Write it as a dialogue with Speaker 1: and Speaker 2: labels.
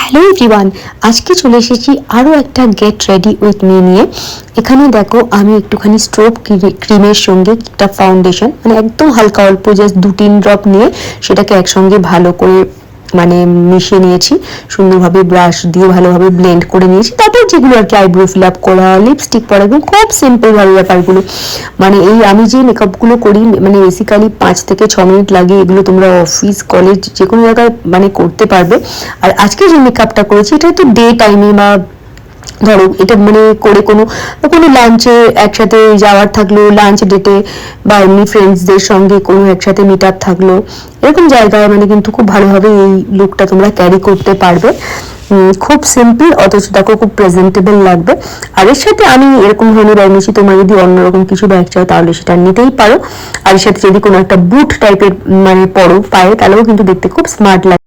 Speaker 1: Hello everyone, আজকে চলে এসেছি আরও একটা গেট রেডি উইথ মি নিয়ে। এখানে দেখো আমি একটুখানি স্ট্রোব ক্রিমের সঙ্গে একটা ফাউন্ডেশন, মানে একদম হালকা অল্প জাস্ট 2-3 ড্রপ নিয়ে সেটাকে একসঙ্গে ভালো করে মানে মিশিয়ে নিয়েছি, সুন্দরভাবে ব্রাশ দিয়ে ভালোভাবে ব্লেন্ড করে নিয়েছি। তারপর যেগুলো আর কি আইব্রো ফিল আপ করা, লিপস্টিক পরা, একদম খুব সিম্পল ভাবে ব্যাপারগুলো। মানে এই আমি যে মেকআপগুলো করি মানে বেসিক্যালি 5 থেকে 6 মিনিট লাগে, এগুলো তোমরা অফিস কলেজ যে কোনো জায়গায় মানে করতে পারবে। আর আজকে যে মেকআপটা করেছি এটা তো ডে টাইমে বা ধরো এটা মানে করে কোনো কোনো লাঞ্চে একসাথে যাওয়ার থাকলো, লাঞ্চ ডেটে বা এমনি ফ্রেন্ডসদের সঙ্গে কোনো একসাথে মিট আপ থাকলো, এরকম জায়গায় মানে কিন্তু খুব ভালোভাবে এই লুকটা তোমরা ক্যারি করতে পারবে। খুব সিম্পল অথচ দেখো খুব প্রেজেন্টেবল লাগবে। আর এর সাথে আমি এরকম ধরনের ব্যাগ নিয়েছি, তোমরা যদি অন্যরকম কিছু ব্যাগ চাও তাহলে সেটা নিতেই পারো। আর এর সাথে যদি কোনো একটা বুট টাইপের মানে পরো পায়ে, তাহলেও কিন্তু দেখতে খুব স্মার্ট লাগে।